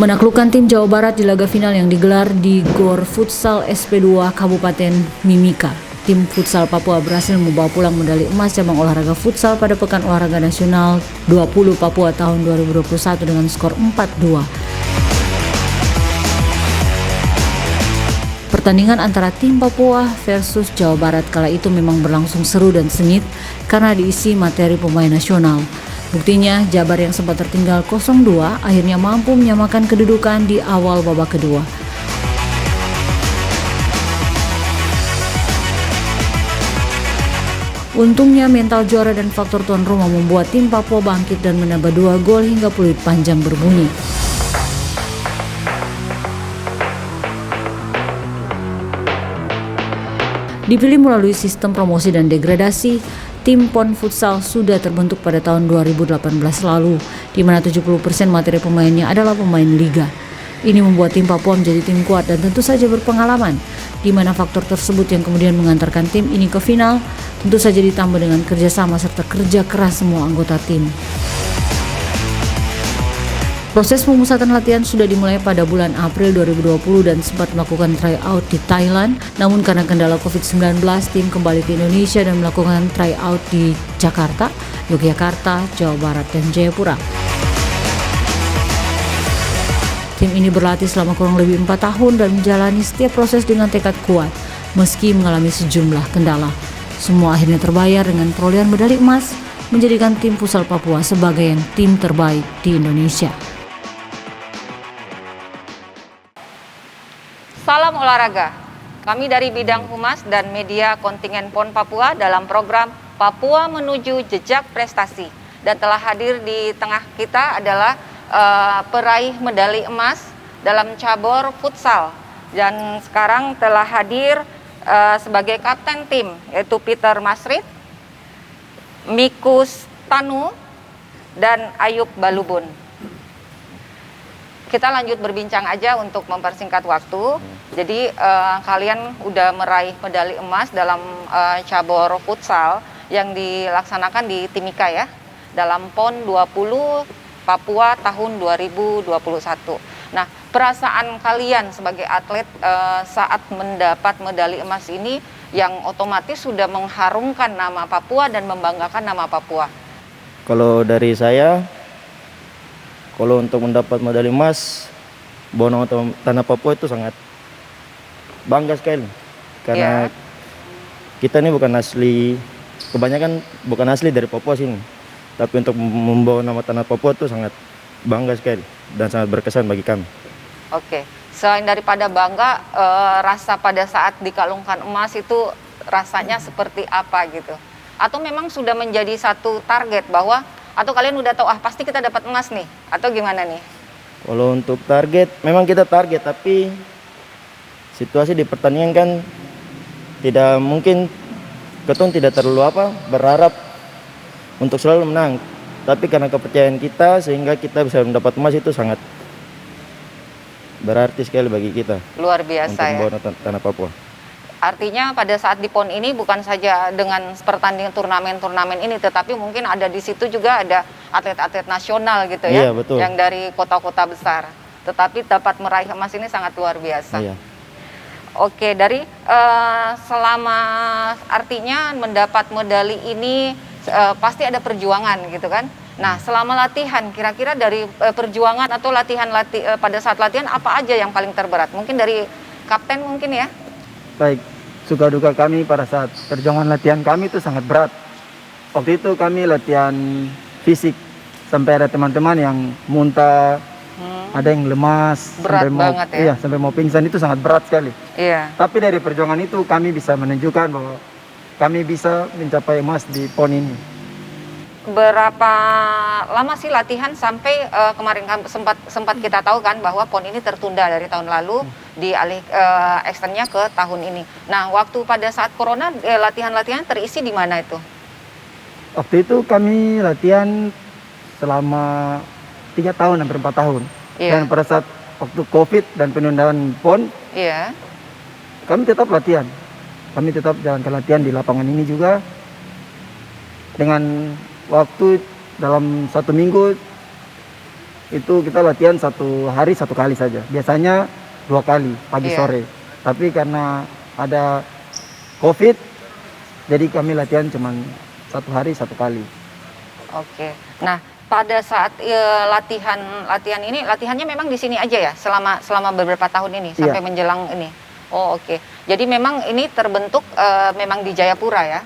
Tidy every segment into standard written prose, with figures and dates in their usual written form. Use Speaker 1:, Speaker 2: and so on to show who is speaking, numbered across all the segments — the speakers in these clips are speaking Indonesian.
Speaker 1: Menaklukkan tim Jawa Barat di laga final yang digelar di Gor Futsal SP2 Kabupaten Mimika. Tim futsal Papua berhasil membawa pulang medali emas cabang olahraga futsal pada Pekan Olahraga Nasional 20 Papua tahun 2021 dengan skor 4-2. Pertandingan antara tim Papua versus Jawa Barat kala itu memang berlangsung seru dan sengit karena diisi materi pemain nasional. Buktinya, Jabar yang sempat tertinggal 0-2 akhirnya mampu menyamakan kedudukan di awal babak kedua. Untungnya mental juara dan faktor tuan rumah membuat tim Papua bangkit dan menambah 2 gol hingga peluit panjang berbunyi. Dipilih melalui sistem promosi dan degradasi, tim PON Futsal sudah terbentuk pada tahun 2018 lalu, di mana 70% materi pemainnya adalah pemain liga. Ini membuat tim Papua menjadi tim kuat dan tentu saja berpengalaman, di mana faktor tersebut yang kemudian mengantarkan tim ini ke final, tentu saja ditambah dengan kerjasama serta kerja keras semua anggota tim. Proses pemusatan latihan sudah dimulai pada bulan April 2020 dan sempat melakukan tryout di Thailand. Namun karena kendala COVID-19, tim kembali ke Indonesia dan melakukan tryout di Jakarta, Yogyakarta, Jawa Barat, dan Jayapura. Tim ini berlatih selama kurang lebih 4 tahun dan menjalani setiap proses dengan tekad kuat, meski mengalami sejumlah kendala. Semua akhirnya terbayar dengan perolehan medali emas, menjadikan tim futsal Papua sebagai tim terbaik di Indonesia.
Speaker 2: Salam olahraga. Kami dari bidang humas dan media kontingen PON Papua dalam program Papua Menuju Jejak Prestasi. Dan telah hadir di tengah kita adalah peraih medali emas dalam cabur futsal. Dan sekarang telah hadir sebagai kapten tim, yaitu Peter Masrid, Mikus Tanu, dan Ayub Balubun. Kita lanjut berbincang aja untuk mempersingkat waktu. Jadi kalian udah meraih medali emas dalam cabur futsal yang dilaksanakan di Timika ya, dalam PON 20 Papua tahun 2021. Nah, perasaan kalian sebagai atlet saat mendapat medali emas ini yang otomatis sudah mengharumkan nama Papua dan membanggakan nama Papua.
Speaker 3: Kalau dari saya, kalau untuk mendapat medali emas, bawa tanah Papua itu sangat bangga sekali. Karena kita ini bukan asli, kebanyakan bukan asli dari Papua sini. Tapi untuk membawa nama tanah Papua itu sangat bangga sekali dan sangat berkesan bagi kami.
Speaker 2: Oke, selain daripada bangga, rasa pada saat dikalungkan emas itu rasanya seperti apa gitu? Atau memang sudah menjadi satu target bahwa atau kalian udah tahu pasti kita dapat emas nih atau gimana nih?
Speaker 3: Kalau untuk target, memang kita target, tapi situasi di pertandingan kan tidak mungkin, ketum tidak terlalu berharap untuk selalu menang. Tapi karena kepercayaan kita sehingga kita bisa mendapat emas itu sangat berarti sekali bagi kita.
Speaker 2: Luar biasa
Speaker 3: untuk
Speaker 2: ya.
Speaker 3: membawa tanah Papua.
Speaker 2: Artinya pada saat di PON ini bukan saja dengan pertandingan turnamen-turnamen ini, tetapi mungkin ada di situ juga ada atlet-atlet nasional gitu ya,
Speaker 3: iya, betul.
Speaker 2: Yang dari kota-kota besar. Tetapi dapat meraih emas ini sangat luar biasa.
Speaker 3: Iya.
Speaker 2: Oke, dari selama artinya mendapat medali ini pasti ada perjuangan gitu kan. Nah, selama latihan kira-kira dari perjuangan atau pada saat latihan apa aja yang paling terberat? Mungkin dari kapten mungkin ya.
Speaker 4: Baik, suka duka kami pada saat perjuangan latihan kami itu sangat berat. Waktu itu kami latihan fisik sampai ada teman-teman yang muntah, ada yang lemas,
Speaker 2: berat banget ya.
Speaker 4: Iya, sampai mau pingsan, itu sangat berat sekali.
Speaker 2: Iya.
Speaker 4: Tapi dari perjuangan itu kami bisa menunjukkan bahwa kami bisa mencapai emas di PON ini.
Speaker 2: Berapa lama sih latihan sampai kemarin sempat kita tahu kan bahwa PON ini tertunda dari tahun lalu dialih ekstennya ke tahun ini. Nah, waktu pada saat corona latihan-latihan terisi di mana itu?
Speaker 4: Waktu itu kami latihan selama 3 tahun, hampir 4 tahun.
Speaker 2: Iya.
Speaker 4: Dan pada saat waktu COVID dan penundaan PON,
Speaker 2: Iya.
Speaker 4: kami tetap latihan. Kami tetap jalankan latihan di lapangan ini juga. Dengan waktu dalam 1 minggu itu kita latihan 1 hari 1 kali saja. Biasanya 2 kali, pagi
Speaker 2: Iya.
Speaker 4: sore. Tapi karena ada COVID, jadi kami latihan cuma 1 hari 1 kali.
Speaker 2: Oke. Nah, pada saat latihan ini latihannya memang di sini aja ya selama beberapa tahun ini sampai
Speaker 4: Iya.
Speaker 2: menjelang ini. Oh, oke. Jadi memang ini terbentuk memang di Jayapura ya.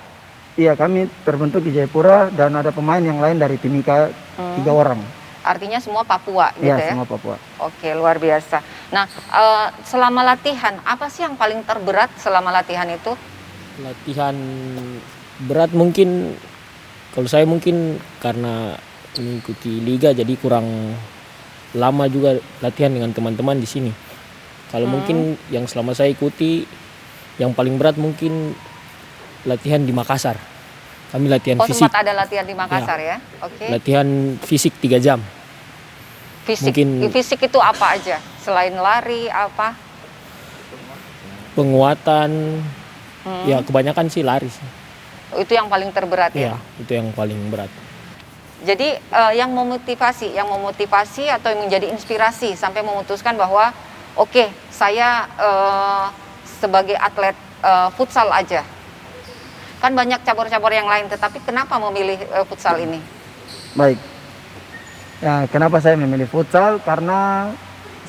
Speaker 4: Iya, kami terbentuk di Jayapura dan ada pemain yang lain dari Timika 3 orang.
Speaker 2: Artinya semua Papua gitu
Speaker 4: Iya,
Speaker 2: ya.
Speaker 4: semua Papua.
Speaker 2: Oke, luar biasa. Nah, selama latihan apa sih yang paling terberat selama latihan itu?
Speaker 5: Latihan berat mungkin kalau saya mungkin karena mengikuti liga jadi kurang lama juga latihan dengan teman-teman di sini. Kalau mungkin yang selama saya ikuti yang paling berat mungkin latihan di Makassar. Kami latihan
Speaker 2: Oh,
Speaker 5: fisik.
Speaker 2: sempat ada latihan di Makassar ya. Oke.
Speaker 5: Latihan fisik 3 jam.
Speaker 2: Fisik.
Speaker 5: mungkin-
Speaker 2: Fisik itu apa aja? Selain lari apa?
Speaker 5: Penguatan. Ya kebanyakan sih lari sih.
Speaker 2: Itu yang paling terberat ya.
Speaker 5: Ya, itu yang paling berat.
Speaker 2: Jadi yang memotivasi atau yang menjadi inspirasi sampai memutuskan bahwa oke, saya sebagai atlet futsal aja. Kan banyak cabur-cabur yang lain, tetapi kenapa memilih futsal ini?
Speaker 4: Baik. Ya, kenapa saya memilih futsal? Karena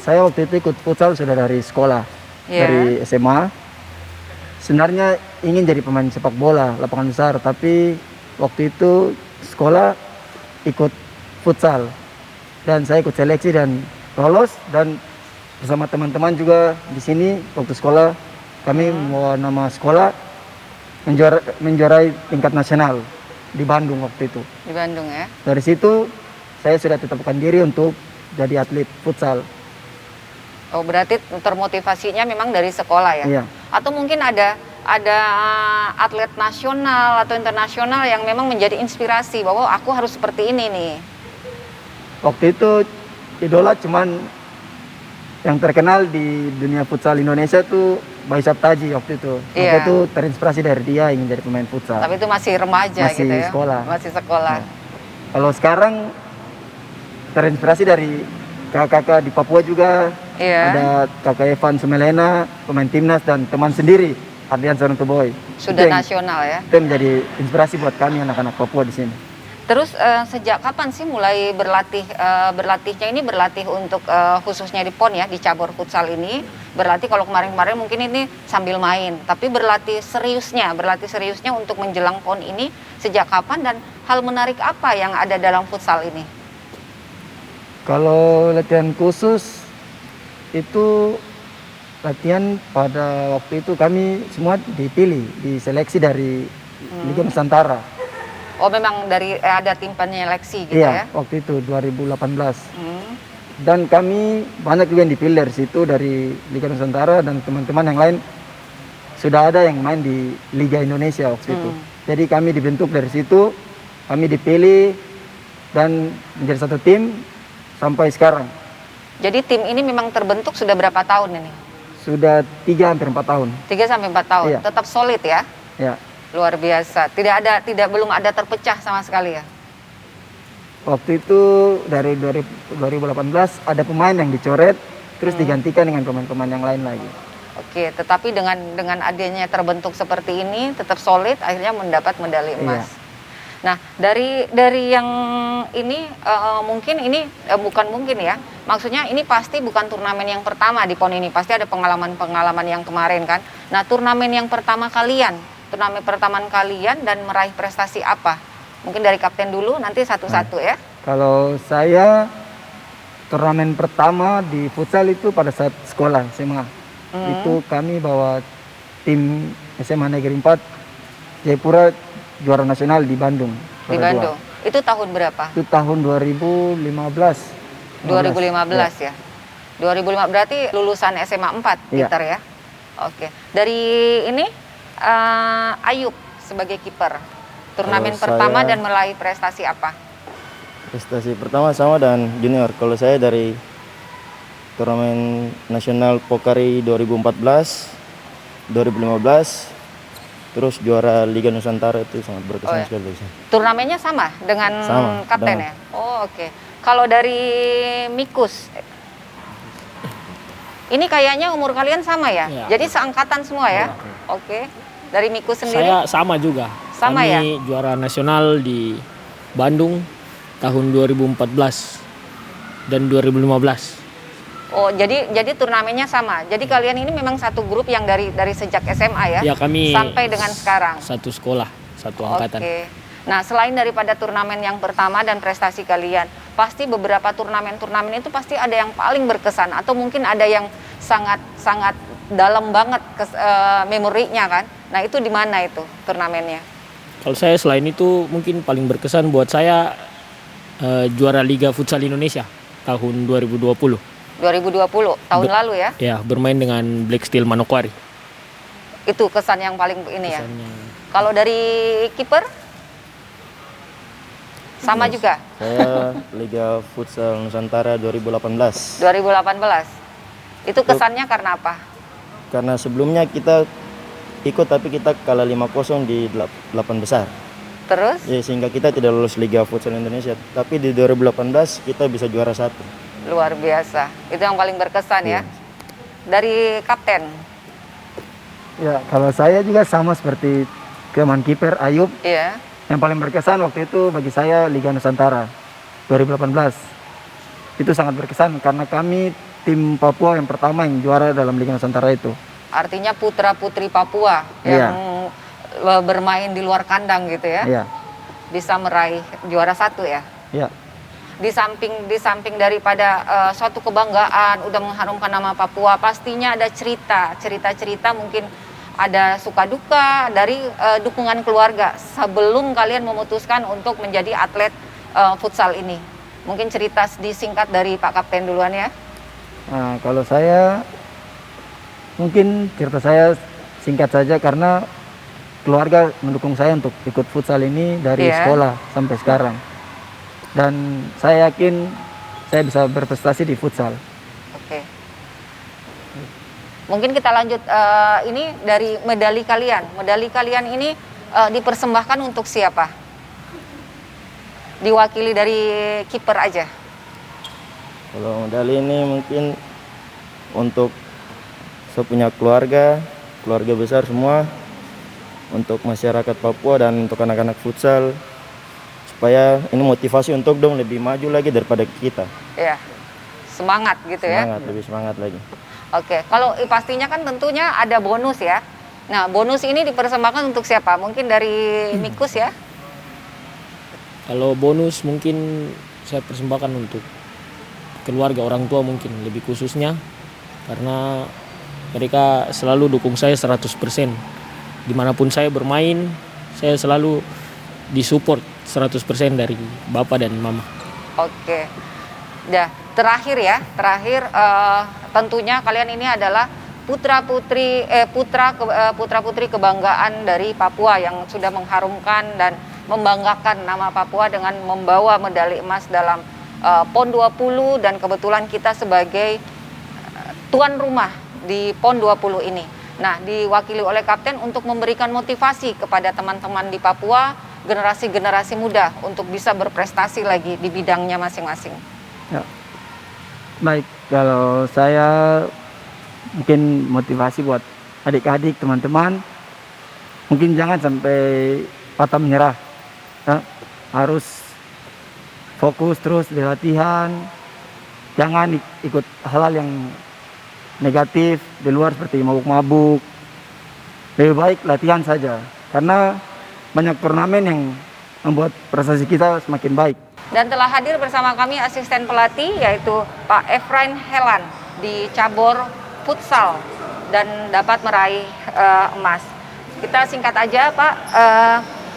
Speaker 4: saya waktu itu ikut futsal sudah dari sekolah,
Speaker 2: Iya.
Speaker 4: dari SMA. Sebenarnya ingin jadi pemain sepak bola lapangan besar, tapi waktu itu sekolah ikut futsal dan saya ikut seleksi dan lolos, dan bersama teman-teman juga di sini waktu sekolah kami membawa nama sekolah menjuarai tingkat nasional di Bandung waktu itu.
Speaker 2: Di Bandung ya.
Speaker 4: Dari situ saya sudah tetapkan diri untuk jadi atlet futsal.
Speaker 2: Oh, berarti termotivasinya memang dari sekolah ya?
Speaker 4: Iya.
Speaker 2: Atau mungkin ada atlet nasional atau internasional yang memang menjadi inspirasi bahwa aku harus seperti ini nih.
Speaker 4: Waktu itu idola cuman yang terkenal di dunia futsal Indonesia tuh Bayu Saptaji waktu itu. Waktu
Speaker 2: Iya.
Speaker 4: itu terinspirasi dari dia ingin jadi pemain futsal.
Speaker 2: Tapi itu masih remaja
Speaker 4: Masih
Speaker 2: gitu ya.
Speaker 4: sekolah.
Speaker 2: Masih sekolah.
Speaker 4: Kalau sekarang terinspirasi dari kakak-kakak di Papua juga.
Speaker 2: Iya.
Speaker 4: Ada kakak Evan Sumelena, pemain timnas, dan teman sendiri Ardian Sonotoboy.
Speaker 2: Sudah
Speaker 4: Itu yang-
Speaker 2: nasional ya.
Speaker 4: Itu yang menjadi inspirasi buat kami anak-anak Papua di sini.
Speaker 2: Terus sejak kapan sih mulai berlatih? Berlatihnya ini berlatih untuk khususnya di PON ya, di cabur futsal ini. Berlatih kalau kemarin-kemarin mungkin ini sambil main. Tapi berlatih seriusnya untuk menjelang PON ini sejak kapan dan hal menarik apa yang ada dalam futsal ini?
Speaker 4: Kalau latihan khusus itu latihan pada waktu itu kami semua dipilih, diseleksi dari Liga Nusantara.
Speaker 2: Oh, memang dari ada tim penyeleksi gitu ya?
Speaker 4: Iya, waktu itu 2018.
Speaker 2: Hmm.
Speaker 4: Dan kami banyak juga yang dipilih dari situ, dari Liga Nusantara, dan teman-teman yang lain sudah ada yang main di Liga Indonesia waktu itu. Jadi kami dibentuk dari situ, kami dipilih dan menjadi satu tim sampai sekarang.
Speaker 2: Jadi tim ini memang terbentuk sudah berapa tahun ini?
Speaker 4: Sudah 3 hampir 4 tahun.
Speaker 2: 3 sampai 4 tahun.
Speaker 4: Iya.
Speaker 2: Tetap solid ya?
Speaker 4: Ya.
Speaker 2: Luar biasa. Belum ada terpecah sama sekali ya?
Speaker 4: Waktu itu dari 2018 ada pemain yang dicoret, terus digantikan dengan pemain-pemain yang lain lagi.
Speaker 2: Oke, tetapi dengan adanya terbentuk seperti ini tetap solid, akhirnya mendapat medali emas.
Speaker 4: Iya.
Speaker 2: Nah, dari yang ini mungkin ini bukan mungkin ya. Maksudnya ini pasti bukan turnamen yang pertama di PON ini. Pasti ada pengalaman-pengalaman yang kemarin kan. Nah, turnamen pertama kalian dan meraih prestasi apa? Mungkin dari kapten dulu, nanti satu-satu ya.
Speaker 4: Kalau saya turnamen pertama di futsal itu pada saat sekolah SMA. Itu kami bawa tim SMA Negeri 4 Jayapura juara nasional di Bandung.
Speaker 2: Di
Speaker 4: juara
Speaker 2: Bandung. Itu tahun berapa?
Speaker 4: Itu tahun 2015.
Speaker 2: 2015 ya. 2015 berarti lulusan SMA 4
Speaker 4: Iya.
Speaker 2: Peter ya. Oke. Dari ini Ayub sebagai kiper. Turnamen
Speaker 3: Kalau
Speaker 2: pertama
Speaker 3: saya-
Speaker 2: dan meraih prestasi apa?
Speaker 3: Prestasi pertama sama dan junior. Kalau saya dari turnamen nasional Pokari 2014, 2015, terus juara Liga Nusantara itu sangat berkesan
Speaker 2: Oh, ya.
Speaker 3: sekali bagi saya.
Speaker 2: Turnamennya sama dengan
Speaker 3: Sama,
Speaker 2: kapten
Speaker 3: dengan-
Speaker 2: ya? Oh, oke. kalau dari Mikus, ini kayaknya umur kalian sama ya?
Speaker 5: Iya.
Speaker 2: Jadi seangkatan semua ya? Oke. Dari Mikus sendiri?
Speaker 5: Saya sama juga.
Speaker 2: Sama
Speaker 5: Kami juara nasional di Bandung tahun 2014 dan 2015.
Speaker 2: Oh, jadi turnamennya sama. Jadi kalian ini memang satu grup yang dari sejak SMA ya?
Speaker 5: Ya, kami
Speaker 2: sampai dengan sekarang.
Speaker 5: satu sekolah, satu angkatan.
Speaker 2: Oke. Nah, selain daripada turnamen yang pertama dan prestasi kalian, pasti beberapa turnamen itu pasti ada yang paling berkesan atau mungkin ada yang sangat dalam banget memorinya kan? Nah, itu di mana itu turnamennya?
Speaker 5: Kalau saya selain itu mungkin paling berkesan buat saya juara Liga Futsal Indonesia tahun 2020.
Speaker 2: 2020 tahun lalu ya?
Speaker 5: Ya, bermain dengan Black Steel Manokwari.
Speaker 2: Itu kesan yang paling ini ya.
Speaker 5: Kesannya.
Speaker 2: Kalau dari kiper sama juga
Speaker 3: Saya Liga Futsal Nusantara 2018.
Speaker 2: 2018. Itu kesannya karena apa?
Speaker 3: Karena sebelumnya kita ikut tapi kita kalah 5-0 di 8 besar.
Speaker 2: Terus
Speaker 3: Ya, sehingga kita tidak lolos Liga Futsal Indonesia. Tapi di 2018 kita bisa juara 1.
Speaker 2: luar biasa. Itu yang paling berkesan ya. Dari kapten.
Speaker 4: Ya, kalau saya juga sama seperti teman kiper Ayub.
Speaker 2: Iya.
Speaker 4: Yang paling berkesan waktu itu bagi saya Liga Nusantara 2018. Itu sangat berkesan karena kami tim Papua yang pertama yang juara dalam Liga Nusantara itu.
Speaker 2: Artinya putra-putri Papua
Speaker 4: Iya.
Speaker 2: yang bermain di luar kandang gitu ya.
Speaker 4: Iya.
Speaker 2: Bisa meraih juara 1 ya.
Speaker 4: Iya.
Speaker 2: Di samping daripada suatu kebanggaan udah mengharumkan nama Papua, pastinya ada cerita mungkin ada suka duka dari dukungan keluarga sebelum kalian memutuskan untuk menjadi atlet futsal ini. Mungkin cerita disingkat dari Pak Kapten duluan ya.
Speaker 4: Nah, kalau saya mungkin cerita saya singkat saja karena keluarga mendukung saya untuk ikut futsal ini dari
Speaker 2: Iya.
Speaker 4: sekolah sampai sekarang. Dan saya yakin saya bisa berprestasi di futsal.
Speaker 2: Oke. Mungkin kita lanjut ini dari medali kalian. Medali kalian ini dipersembahkan untuk siapa? Diwakili dari kiper aja.
Speaker 3: Kalau medali ini mungkin untuk saya punya keluarga besar semua, untuk masyarakat Papua dan untuk anak-anak futsal, supaya ini motivasi untuk dong lebih maju lagi daripada kita.
Speaker 2: Ya, semangat gitu ya.
Speaker 3: Semangat, lebih semangat lagi.
Speaker 2: Oke, kalau pastinya kan tentunya ada bonus ya. Nah, bonus ini dipersembahkan untuk siapa? Mungkin dari Mikus ya?
Speaker 5: Kalau bonus mungkin saya persembahkan untuk keluarga, orang tua mungkin lebih khususnya, karena mereka selalu dukung saya 100%. Dimanapun saya bermain, saya selalu disupport 100% dari bapak dan mama.
Speaker 2: Oke. Dah, terakhir tentunya kalian ini adalah putra-putri kebanggaan dari Papua yang sudah mengharumkan dan membanggakan nama Papua dengan membawa medali emas dalam PON 20 dan kebetulan kita sebagai tuan rumah di PON 20 ini. Nah, diwakili oleh kapten untuk memberikan motivasi kepada teman-teman di Papua, generasi-generasi muda untuk bisa berprestasi lagi di bidangnya masing-masing.
Speaker 4: Ya. Baik, kalau saya mungkin motivasi buat adik-adik, teman-teman, mungkin jangan sampai patah menyerah. Ya. Harus fokus terus di latihan, jangan ikut hal-hal yang negatif di luar seperti mabuk-mabuk. Lebih baik latihan saja, karena banyak turnamen yang membuat prestasi kita semakin baik.
Speaker 2: Dan telah hadir bersama kami asisten pelatih yaitu Pak Efrain Helan di cabur futsal dan dapat meraih emas. Kita singkat aja Pak,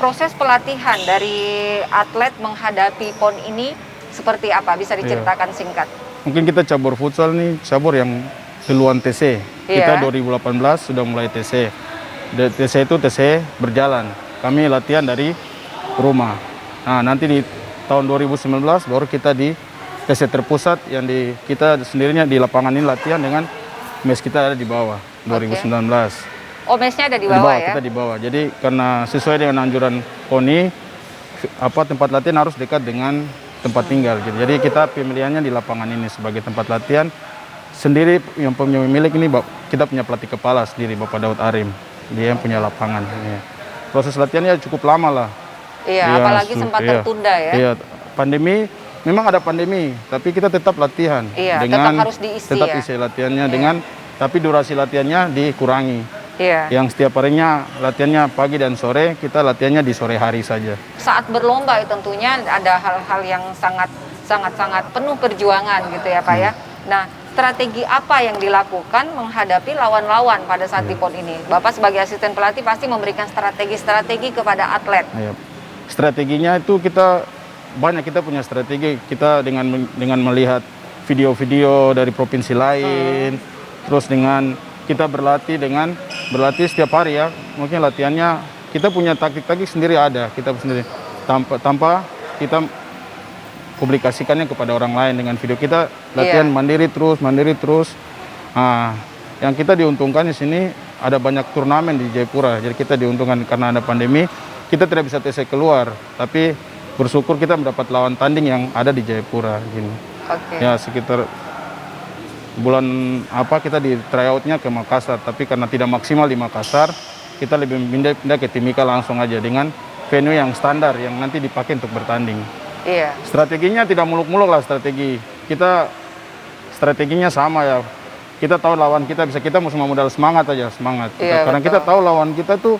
Speaker 2: proses pelatihan dari atlet menghadapi PON ini seperti apa? Bisa diceritakan singkat?
Speaker 6: Mungkin kita cabur futsal nih cabur yang duluan TC. Kita 2018 sudah mulai TC. TC itu TC berjalan. Kami latihan dari rumah. Nah, nanti di tahun 2019 baru kita di TC terpusat yang kita sendirinya di lapangan ini latihan dengan mes kita ada di bawah 2019.
Speaker 2: Oh, mesnya ada di bawah ya?
Speaker 6: Kita di bawah. Jadi karena sesuai dengan anjuran KONI tempat latihan harus dekat dengan tempat tinggal gitu. Jadi kita pemilihannya di lapangan ini sebagai tempat latihan sendiri. Yang pemilik ini kita punya pelatih kepala sendiri, Bapak Daud Arim, dia yang punya lapangan. Ya. Proses latihannya cukup lama lah.
Speaker 2: Iya,
Speaker 6: Ya,
Speaker 2: apalagi sempat tertunda ya.
Speaker 6: Iya, pandemi memang ada pandemi, tapi kita tetap latihan.
Speaker 2: Iya,
Speaker 6: dengan
Speaker 2: tetap harus diisi
Speaker 6: tetap
Speaker 2: ya.
Speaker 6: isi latihannya dengan tapi durasi latihannya dikurangi.
Speaker 2: Iya.
Speaker 6: Yang setiap harinya latihannya pagi dan sore, kita latihannya di sore hari saja.
Speaker 2: Saat berlomba tentunya ada hal-hal yang sangat penuh perjuangan gitu ya Pak ya. Nah, strategi apa yang dilakukan menghadapi lawan-lawan pada saat di PON ini? Bapak sebagai asisten pelatih pasti memberikan strategi-strategi kepada atlet.
Speaker 6: Iya. Strateginya itu kita punya strategi. Kita dengan melihat video-video dari provinsi lain, terus dengan kita berlatih setiap hari ya. Mungkin latihannya kita punya taktik-taktik sendiri ada, kita sendiri tanpa kita publikasikannya kepada orang lain. Dengan video kita latihan mandiri terus. Nah, yang kita diuntungkan di sini ada banyak turnamen di Jayapura. Jadi kita diuntungkan karena ada pandemi, kita tidak bisa TC keluar, tapi bersyukur kita mendapat lawan tanding yang ada di Jayapura gini. Ya sekitar bulan kita di tryoutnya ke Makassar, tapi karena tidak maksimal di Makassar, kita lebih pindah ke Timika langsung aja dengan venue yang standar yang nanti dipakai untuk bertanding.
Speaker 2: Iya.
Speaker 6: Strateginya tidak muluk-muluk lah strategi. Strateginya sama ya. Kita tahu lawan kita kita cuma modal semangat aja, semangat.
Speaker 2: Iya,
Speaker 6: karena kita tahu lawan kita tuh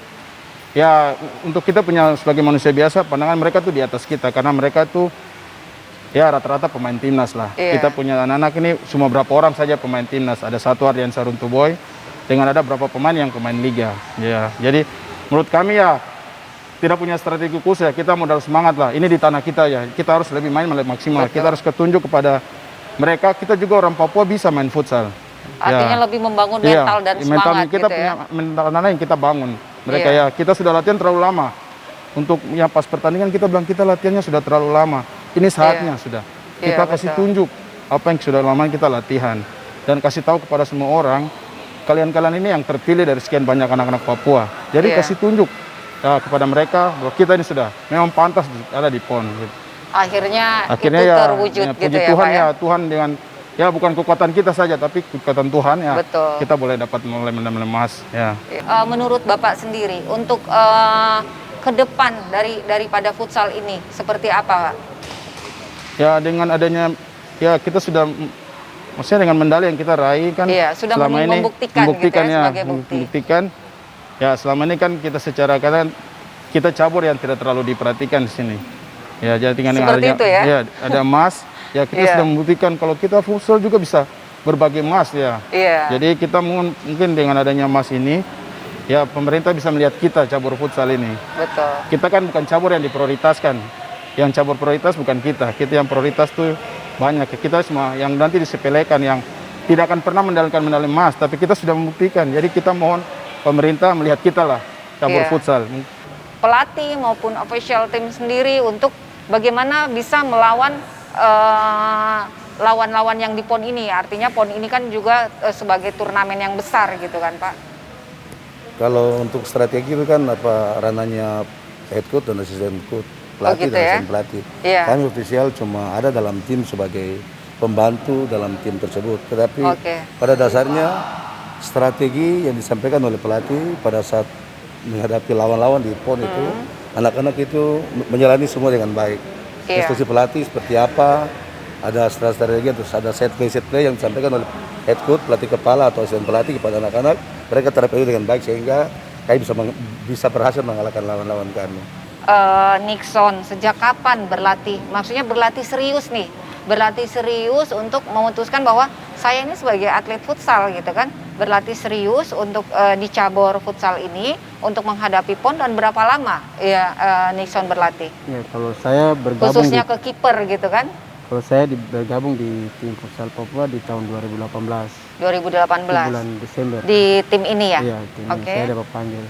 Speaker 6: ya untuk kita punya sebagai manusia biasa pandangan mereka tuh di atas kita karena mereka tuh ya rata-rata pemain timnas lah.
Speaker 2: Iya.
Speaker 6: Kita punya anak-anak ini cuma berapa orang saja pemain timnas. Ada satu Ardiansa Runtuboy dengan ada berapa pemain yang pemain liga. Ya, jadi menurut kami ya tidak punya strategi khusus ya. Kita modal semangat lah. Ini di tanah kita ya. Kita harus lebih maksimal.
Speaker 2: Betul.
Speaker 6: Kita harus ketunjuk kepada mereka. Kita juga orang Papua bisa main futsal.
Speaker 2: Artinya
Speaker 6: ya.
Speaker 2: lebih membangun mental dan semangat
Speaker 6: kita
Speaker 2: gitu
Speaker 6: punya
Speaker 2: ya.
Speaker 6: mental anak yang kita bangun. Mereka ya kita sudah latihan terlalu lama. Untuk yang pas pertandingan kita bilang kita latihannya sudah terlalu lama. Ini saatnya sudah. Kita kasih tunjuk apa yang sudah lama kita latihan dan kasih tahu kepada semua orang, kalian ini yang terpilih dari sekian banyak anak-anak Papua. Jadi kasih tunjuk kepada mereka bahwa kita ini sudah memang pantas ada di PON. Gitu.
Speaker 2: Akhirnya itu
Speaker 6: ya
Speaker 2: terwujud
Speaker 6: puji
Speaker 2: gitu ya
Speaker 6: Tuhan
Speaker 2: Pak ya.
Speaker 6: Tuhan dengan ya bukan kekuatan kita saja tapi kekuatan Tuhan ya.
Speaker 2: Betul.
Speaker 6: Kita boleh dapat mulai medali emas ya.
Speaker 2: Menurut Bapak sendiri untuk ke depan daripada futsal ini seperti apa Pak?
Speaker 6: Ya dengan adanya ya kita sudah maksudnya dengan medali yang kita raih kan
Speaker 2: sudah
Speaker 6: selama ini
Speaker 2: membuktikan gitu ya, sebagai bukti.
Speaker 6: Membuktikan ya selama ini kan kita secara kita cabur yang tidak terlalu diperhatikan di sini. Ya jadi dengan adanya ya ada emas ya kita sudah membuktikan kalau kita futsal juga bisa berbagi emas ya. Jadi kita mungkin dengan adanya emas ini ya pemerintah bisa melihat kita cabur futsal ini.
Speaker 2: Betul.
Speaker 6: Kita kan bukan cabur yang diprioritaskan. Yang cabur prioritas bukan kita. Kita yang prioritas tuh banyak. Kita semua yang nanti disepelekan yang tidak akan pernah mendapatkan medali emas, tapi kita sudah membuktikan. Jadi kita mohon pemerintah melihat kita lah cabur futsal.
Speaker 2: Pelatih maupun official tim sendiri untuk bagaimana bisa melawan lawan-lawan yang di PON ini. Artinya PON ini kan juga sebagai turnamen yang besar gitu kan Pak.
Speaker 7: Kalau untuk strategi itu kan ranahnya head coach dan asisten coach, pelatih
Speaker 2: gitu
Speaker 7: dan
Speaker 2: ya?
Speaker 7: asisten pelatih.
Speaker 2: Iya.
Speaker 7: Kami ofisial cuma ada dalam tim sebagai pembantu dalam tim tersebut. Tetapi pada dasarnya strategi yang disampaikan oleh pelatih pada saat menghadapi lawan-lawan di PON itu, anak-anak itu menjalani semua dengan baik. Instruksi pelatih seperti apa, ada strategi, terus ada set play yang disampaikan oleh head coach, pelatih kepala atau asisten pelatih kepada anak-anak, mereka terpenuhi dengan baik sehingga kami bisa berhasil mengalahkan lawan-lawan kami.
Speaker 2: Nixon sejak kapan berlatih? Maksudnya berlatih serius nih, berlatih serius untuk memutuskan bahwa saya ini sebagai atlet futsal gitu kan, berlatih serius untuk di cabur futsal ini untuk menghadapi PON dan berapa lama ya Nixon berlatih?
Speaker 8: Ya kalau saya bergabung
Speaker 2: khususnya ke kiper gitu kan?
Speaker 8: Kalau saya bergabung di tim futsal Papua di tahun 2018.
Speaker 2: 2018.
Speaker 8: Bulan Desember.
Speaker 2: Di tim ini ya?
Speaker 8: Iya, tim ini saya dapat panggil.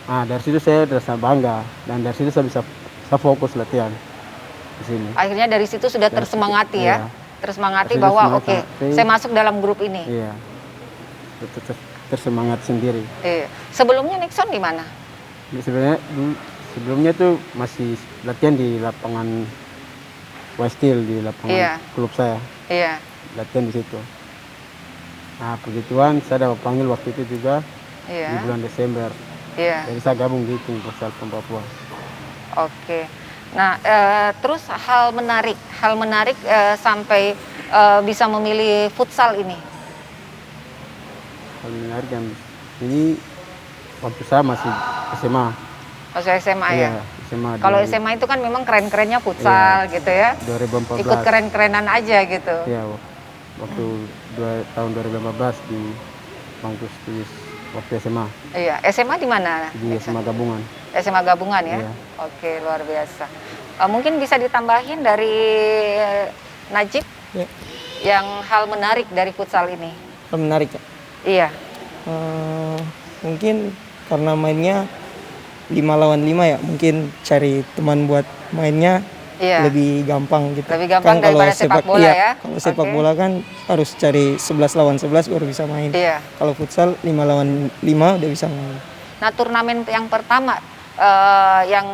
Speaker 8: Nah, dari situ saya rasa bangga dan dari situ saya bisa fokus latihan di sini.
Speaker 2: Akhirnya dari situ sudah tersemangati ya? Tersemangati bahwa saya masuk dalam grup ini.
Speaker 8: Iya. Tersemangat sendiri.
Speaker 2: Iya. Sebelumnya Nixon di mana?
Speaker 8: Sebenarnya sebelumnya tuh masih latihan di lapangan Westeel di lapangan klub saya.
Speaker 2: Iya.
Speaker 8: Latihan di situ. Nah, puji Tuhan saya dapat panggil waktu itu juga di bulan Desember.
Speaker 2: Iya.
Speaker 8: Jadi saya gabung di tim futsal PON Papua.
Speaker 2: Oke. Nah, terus hal menarik sampai bisa memilih futsal ini.
Speaker 8: Hal menarik yang ini waktu saya masih SMA.
Speaker 2: Masih SMA ya?
Speaker 8: SMA.
Speaker 2: Kalau SMA itu kan memang keren-kerennya futsal gitu ya.
Speaker 8: 2014.
Speaker 2: Ikut keren-kerenan aja gitu.
Speaker 8: Iya, waktu tahun 2015 di Bangku Studios waktu SMA.
Speaker 2: Iya, SMA di mana?
Speaker 8: Di SMA Gabungan.
Speaker 2: SMA Gabungan ya?
Speaker 8: Iya.
Speaker 2: Oke, luar biasa. Mungkin bisa ditambahin dari Najib yang hal menarik dari futsal ini.
Speaker 9: Hal menarik ya?
Speaker 2: Iya.
Speaker 9: Mungkin karena mainnya 5 lawan 5 ya, mungkin cari teman buat mainnya lebih gampang gitu.
Speaker 2: Lebih gampang
Speaker 9: kan
Speaker 2: daripada sepak bola ya?
Speaker 9: Kalau sepak bola kan harus cari 11 lawan 11 baru bisa main.
Speaker 2: Iya.
Speaker 9: Kalau futsal 5 lawan 5 udah bisa main.
Speaker 2: Nah, turnamen yang pertama yang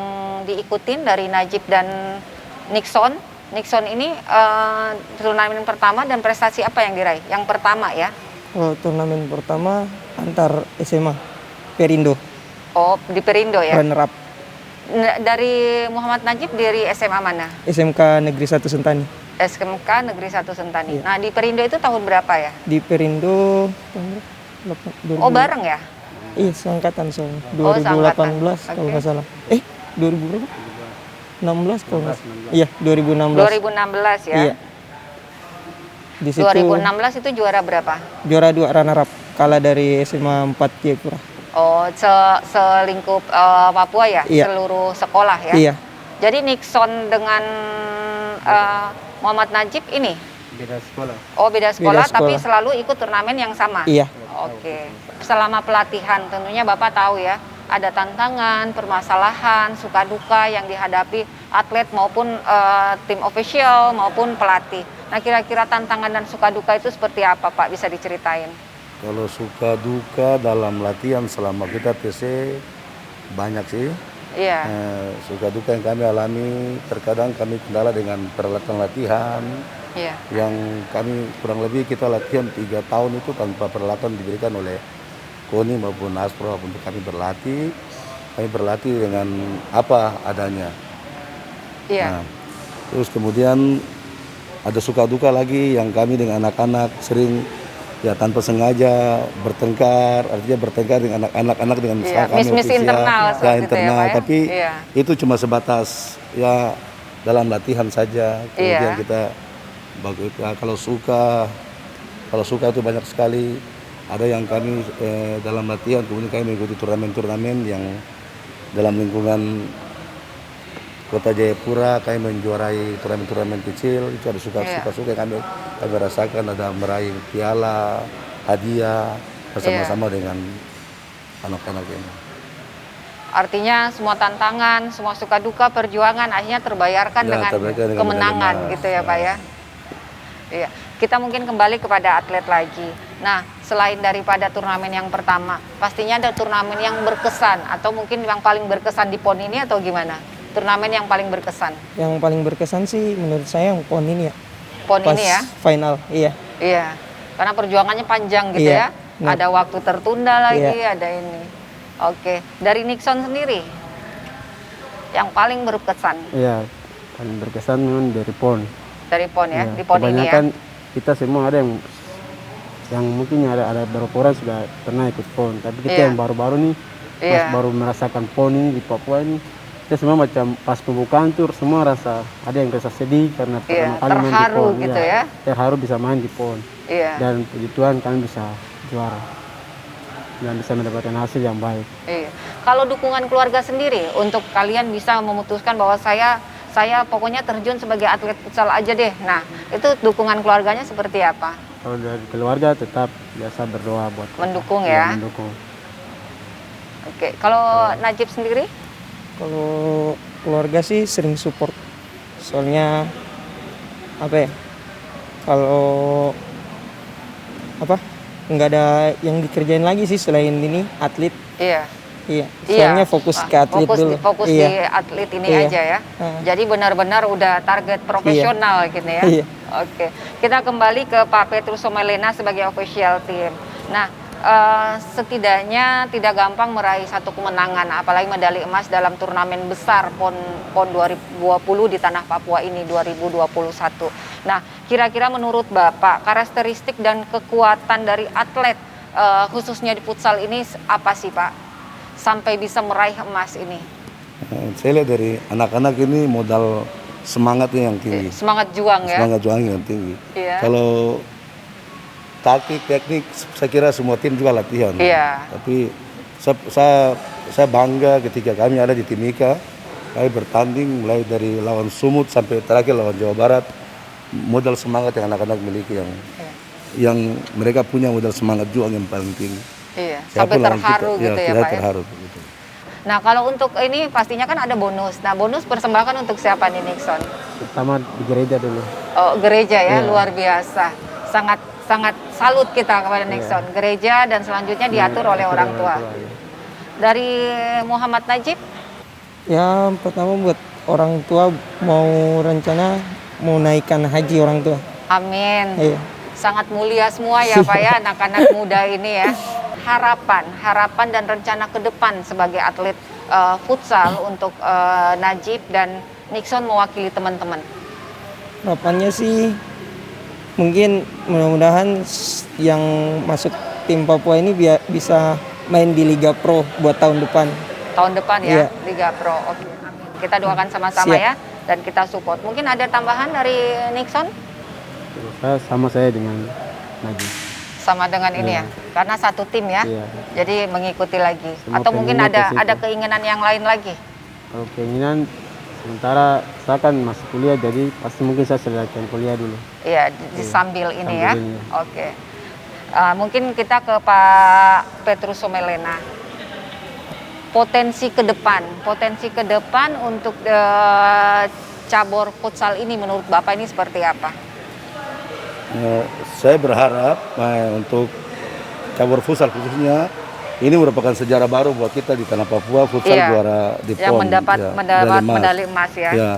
Speaker 2: diikutin dari Najib dan Nixon ini turnamen pertama dan prestasi apa yang diraih? Yang pertama ya?
Speaker 9: Oh, turnamen pertama antar SMA Perindo.
Speaker 2: Oh, di Perindo ya?
Speaker 9: Runner up.
Speaker 2: Dari Muhammad Najib dari SMA mana?
Speaker 9: SMK Negeri 1 Sentani.
Speaker 2: SMK Negeri 1 Sentani.
Speaker 9: Iya.
Speaker 2: Nah, di Perindo itu tahun berapa ya?
Speaker 9: Di Perindo
Speaker 2: Oh, bareng ya?
Speaker 9: Iya, seangkatan soalnya.
Speaker 2: Oh,
Speaker 9: 2018 kalau nggak salah. 2000 berapa? 16 kalau nggak salah. Iya, 2016.
Speaker 2: 2016 ya?
Speaker 9: Iya. Di situ
Speaker 2: 2016 itu juara berapa?
Speaker 9: juara 2 runner up, kalah dari SMA 4 Jayapura.
Speaker 2: Oh, selingkup Papua ya?
Speaker 9: Iya.
Speaker 2: Seluruh sekolah ya?
Speaker 9: Iya.
Speaker 2: Jadi Nixon dengan Muhammad Najib ini?
Speaker 8: Beda sekolah.
Speaker 2: Oh, beda sekolah,
Speaker 9: Beda sekolah.
Speaker 2: tapi selalu ikut turnamen yang sama?
Speaker 9: Iya.
Speaker 2: Oke. Selama pelatihan tentunya Bapak tahu ya, ada tantangan, permasalahan, suka duka yang dihadapi atlet maupun tim official maupun pelatih. Nah, kira-kira tantangan dan suka duka itu seperti apa, Pak? Bisa diceritain?
Speaker 7: Kalau suka duka dalam latihan selama kita TC banyak sih.
Speaker 2: Iya.
Speaker 7: Suka duka yang kami alami, terkadang kami kendala dengan peralatan latihan.
Speaker 2: Iya.
Speaker 7: Yang kami kurang lebih kita latihan 3 tahun itu tanpa peralatan diberikan oleh KONI maupun Aspro untuk kami berlatih. Kami berlatih dengan apa adanya.
Speaker 2: Iya.
Speaker 7: Nah, terus kemudian ada suka duka lagi yang kami dengan anak-anak sering ya tanpa sengaja bertengkar, artinya bertengkar dengan anak-anak dengan misalkan kami
Speaker 2: Miss internal
Speaker 7: ya
Speaker 2: seperti
Speaker 7: internal,
Speaker 2: itu ya, Pak, ya?
Speaker 7: tapi
Speaker 2: Iya.
Speaker 7: itu cuma sebatas ya dalam latihan saja. Kemudian kita kalau suka itu banyak sekali. Ada yang kami dalam latihan, kemudian kami mengikuti turnamen-turnamen yang dalam lingkungan Kota Jayapura, kami menjuarai turnamen-turnamen kecil. Itu ada suka-suka kami rasakan, ada meraih piala, hadiah bersama-sama dengan anak-anak ini.
Speaker 2: Artinya semua tantangan, semua suka duka, perjuangan akhirnya terbayarkan dengan kemenangan gitu ya, Pak ya. Iya. Kita mungkin kembali kepada atlet lagi. Nah, selain daripada turnamen yang pertama, pastinya ada turnamen yang berkesan atau mungkin yang paling berkesan di PON ini atau gimana? Turnamen yang paling berkesan?
Speaker 9: Yang paling berkesan sih menurut saya yang PON ini ya.
Speaker 2: PON ini ya?
Speaker 9: Final, iya.
Speaker 2: Iya. Karena perjuangannya panjang gitu ya. Ada waktu tertunda lagi, ada ini. Oke. Dari Nixon sendiri, yang paling berkesan?
Speaker 8: Iya, paling berkesan memang dari PON.
Speaker 2: Dari PON ya, di PON ini ya.
Speaker 8: Kebanyakan kita semua ada yang mungkin ada beberapa orang sudah pernah ikut PON, tapi kita yang baru-baru nih, pas baru merasakan PON ini di Papua ini, kita semua macam pas pembukaan tur semua rasa ada yang rasa sedih karena pertama kali main di PON.
Speaker 2: Gitu ya.
Speaker 8: Terharu bisa main di PON.
Speaker 2: Iya.
Speaker 8: Dan puji Tuhan kami bisa juara dan bisa mendapatkan hasil yang baik.
Speaker 2: Iya. Kalau dukungan keluarga sendiri untuk kalian bisa memutuskan bahwa saya pokoknya terjun sebagai atlet futsal aja deh. Nah, itu dukungan keluarganya seperti apa?
Speaker 8: Kalau dari keluarga tetap biasa berdoa buat
Speaker 2: mendukung ya.
Speaker 8: Mendukung.
Speaker 2: Oke, kalau Najib sendiri?
Speaker 9: Kalau keluarga sih sering support. Soalnya apa ya? Kalau nggak ada yang dikerjain lagi sih selain ini atlet.
Speaker 2: Iya.
Speaker 9: Iya. Soalnya fokus ke atlet dulu.
Speaker 2: Fokus di atlet ini aja ya. Jadi benar-benar udah target profesional gitu ya.
Speaker 9: Iya.
Speaker 2: Oke. Kita kembali ke Pak Petrus Somelena sebagai official team. Nah, setidaknya tidak gampang meraih satu kemenangan, apalagi medali emas dalam turnamen besar PON 2020 di tanah Papua ini 2021. Nah, kira-kira menurut Bapak karakteristik dan kekuatan dari atlet khususnya di futsal ini apa sih Pak sampai bisa meraih emas ini?
Speaker 7: Saya lihat dari anak-anak ini modal semangatnya yang tinggi.
Speaker 2: Semangat juang ya.
Speaker 7: Semangat juang yang tinggi.
Speaker 2: Iya.
Speaker 7: Kalau taktik, teknik, saya kira semua tim juga latihan.
Speaker 2: Iya.
Speaker 7: Tapi saya bangga ketika kami ada di Timika, kami bertanding mulai dari lawan Sumut sampai terakhir lawan Jawa Barat. Modal semangat yang anak-anak miliki yang mereka punya modal semangat juang yang paling tinggi.
Speaker 2: Iya. Sampai terharu gitu ya Pak ya.
Speaker 7: Terharu gitu.
Speaker 2: Nah kalau untuk ini pastinya kan ada bonus. Nah bonus persembahkan untuk siapa nih Nixon?
Speaker 8: Pertama di gereja dulu.
Speaker 2: Oh gereja ya, luar biasa. Sangat salut kita kepada Nixon. Gereja dan selanjutnya diatur oleh orang tua. Dari Muhammad Najib?
Speaker 9: Ya pertama buat orang tua rencana mau naikkan haji orang tua.
Speaker 2: Amin.
Speaker 9: Iya.
Speaker 2: Sangat mulia semua ya Pak ya anak-anak muda ini ya. Harapan dan rencana ke depan sebagai atlet futsal untuk Najib dan Nixon mewakili teman-teman.
Speaker 9: Harapannya sih mungkin mudah-mudahan yang masuk tim Papua ini bisa main di Liga Pro buat tahun depan.
Speaker 2: Tahun depan ya, Liga Pro. Oke, amin. Kita doakan sama-sama ya dan kita support. Mungkin ada tambahan dari Nixon?
Speaker 8: Sama saya dengan Najib.
Speaker 2: Sama dengan ini ya, karena satu tim ya. Jadi mengikuti lagi. Atau mungkin ada keinginan yang lain lagi?
Speaker 8: Kalau keinginan sementara saya kan masih kuliah, jadi pasti mungkin saya selesaikan kuliah dulu.
Speaker 2: Iya, disambil ini ya. Oke. Mungkin kita ke Pak Petrus Somelena. Potensi ke depan untuk cabur futsal ini menurut Bapak ini seperti apa?
Speaker 7: Saya berharap untuk cabur futsal khususnya ini merupakan sejarah baru buat kita di tanah Papua, futsal juara di PON.
Speaker 2: Yang mendapat medali emas ya.
Speaker 7: Ya.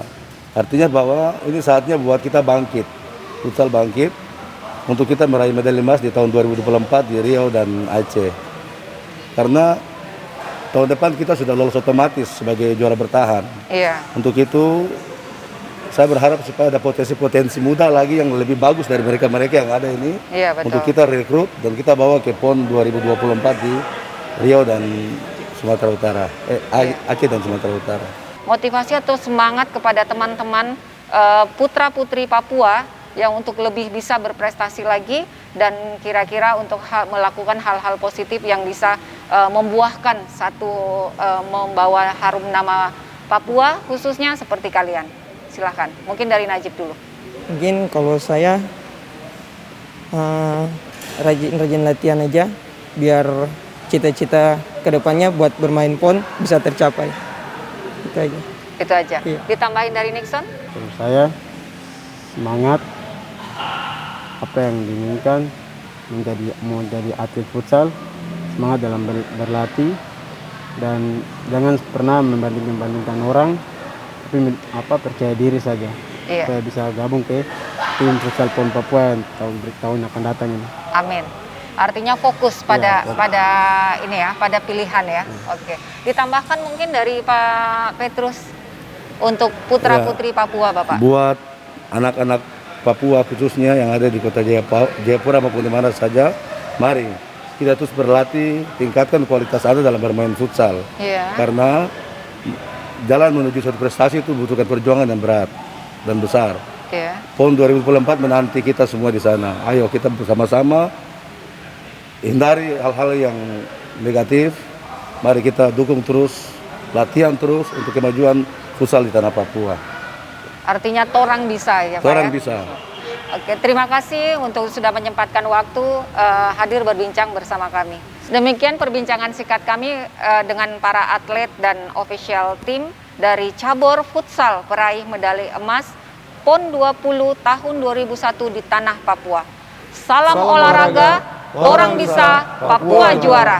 Speaker 7: Artinya bahwa ini saatnya buat kita bangkit, futsal bangkit untuk kita meraih medali emas di tahun 2024 di Riau dan Aceh. Karena tahun depan kita sudah lolos otomatis sebagai juara bertahan.
Speaker 2: Iya.
Speaker 7: Untuk itu saya berharap supaya ada potensi-potensi muda lagi yang lebih bagus dari mereka-mereka yang ada ini.
Speaker 2: Iya, betul.
Speaker 7: Untuk kita rekrut dan kita bawa ke PON 2024 di Riau dan Sumatera Utara, Aceh dan Sumatera Utara.
Speaker 2: Motivasi atau semangat kepada teman-teman putra-putri Papua yang untuk lebih bisa berprestasi lagi dan kira-kira untuk melakukan hal-hal positif yang bisa membuahkan membawa harum nama Papua khususnya seperti kalian. Silahkan, mungkin dari Najib dulu.
Speaker 9: Mungkin kalau saya rajin latihan aja biar cita-cita kedepannya buat bermain PON bisa tercapai. Itu aja.
Speaker 2: Itu aja. Iya. Ditambahin dari Nixon?
Speaker 8: Terus saya semangat apa yang diinginkan mau jadi atlet futsal, semangat dalam berlatih dan jangan pernah membandingkan orang, tapi percaya diri saja.
Speaker 2: Iya.
Speaker 8: Supaya bisa gabung ke tim futsal PON Papua tahun akan datang ini.
Speaker 2: Amin. Artinya fokus pada ini ya, pada pilihan ya. Oke. Ditambahkan mungkin dari Pak Petrus untuk putra-putri Papua, Bapak.
Speaker 7: Buat anak-anak Papua khususnya yang ada di kota Jayapura maupun di mana saja, mari kita terus berlatih, tingkatkan kualitas Anda dalam bermain futsal.
Speaker 2: Iya.
Speaker 7: Karena jalan menuju suatu prestasi itu membutuhkan perjuangan yang berat dan besar.
Speaker 2: Iya.
Speaker 7: PON 2024 menanti kita semua di sana. Ayo kita bersama-sama hindari hal-hal yang negatif. Mari kita dukung terus, latihan terus untuk kemajuan futsal di tanah Papua.
Speaker 2: Artinya torang bisa ya Pak.
Speaker 7: Torang
Speaker 2: ya?
Speaker 7: bisa.
Speaker 2: Oke, terima kasih untuk sudah menyempatkan waktu hadir berbincang bersama kami. Demikian perbincangan singkat kami dengan para atlet dan official team dari cabur futsal peraih medali emas PON 20 tahun 2001 di tanah Papua. Salam olahraga, orang bisa, Papua juara.